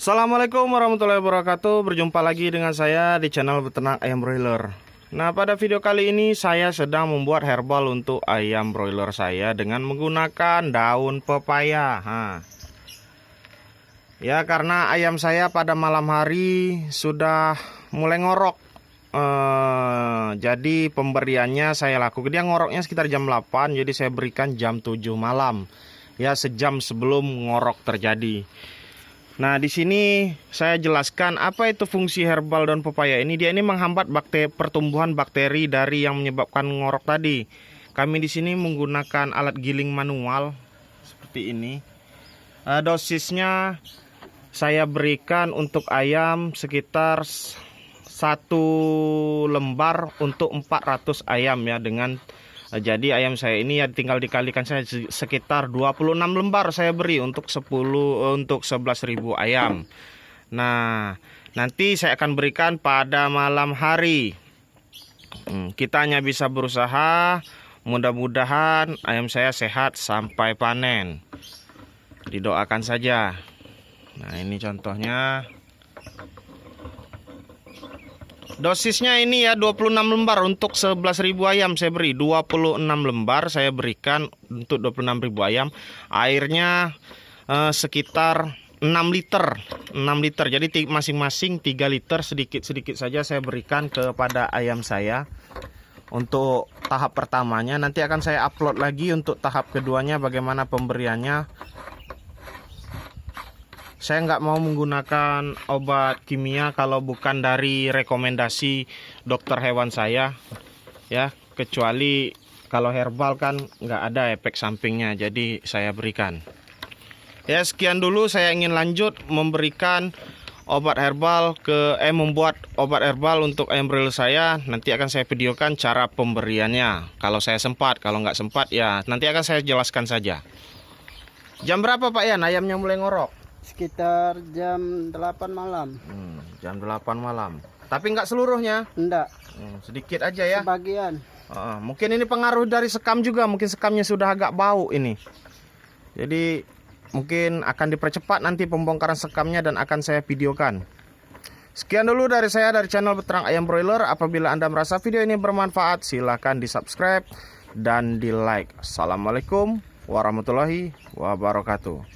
Assalamualaikum warahmatullahi wabarakatuh. Berjumpa lagi dengan saya di channel Beternak Ayam Broiler. Nah, pada video kali ini saya sedang membuat herbal untuk ayam broiler saya dengan menggunakan daun pepaya. Ya, karena ayam saya pada malam hari sudah mulai ngorok. Jadi pemberiannya saya lakukan. Dia ngoroknya sekitar jam 8, jadi saya berikan jam 7 malam. Ya, sejam sebelum ngorok terjadi. Nah, di sini saya jelaskan apa itu fungsi herbal daun pepaya ini. Dia ini menghambat pertumbuhan bakteri dari yang menyebabkan ngorok tadi. Kami di sini menggunakan alat giling manual seperti ini. Dosisnya saya berikan untuk ayam sekitar 1 lembar untuk 400 ayam ya, dengan jadi ayam saya ini ya tinggal dikalikan saya sekitar 26 lembar saya beri untuk 11.000 ayam. Nah, nanti saya akan berikan pada malam hari. Kita hanya bisa berusaha, mudah-mudahan ayam saya sehat sampai panen. Didoakan saja. Nah, ini contohnya. Dosisnya ini ya 26 lembar untuk 11.000 ayam saya beri. 26 lembar saya berikan untuk 26.000 ayam. Airnya sekitar 6 liter. 6 liter. Jadi masing-masing 3 liter, sedikit-sedikit saja saya berikan kepada ayam saya. Untuk tahap pertamanya nanti akan saya upload lagi untuk tahap keduanya bagaimana pemberiannya. Saya nggak mau menggunakan obat kimia kalau bukan dari rekomendasi dokter hewan saya, ya, kecuali kalau herbal kan nggak ada efek sampingnya, jadi saya berikan. Ya, sekian dulu, saya ingin lanjut memberikan obat herbal membuat obat herbal untuk ayam broiler saya. Nanti akan saya videokan cara pemberiannya kalau saya sempat. Kalau nggak sempat ya nanti akan saya jelaskan saja. Jam berapa Pak Yan ayamnya mulai ngorok? Sekitar jam 8 malam. Jam 8 malam. Tapi nggak seluruhnya? Enggak. Sedikit aja ya? Sebagian. Mungkin ini pengaruh dari sekam juga. Mungkin sekamnya sudah agak bau ini. Jadi mungkin akan dipercepat nanti pembongkaran sekamnya dan akan saya videokan. Sekian dulu dari saya dari channel Beternak Ayam Broiler. Apabila Anda merasa video ini bermanfaat, silahkan di subscribe dan di like. Assalamualaikum warahmatullahi wabarakatuh.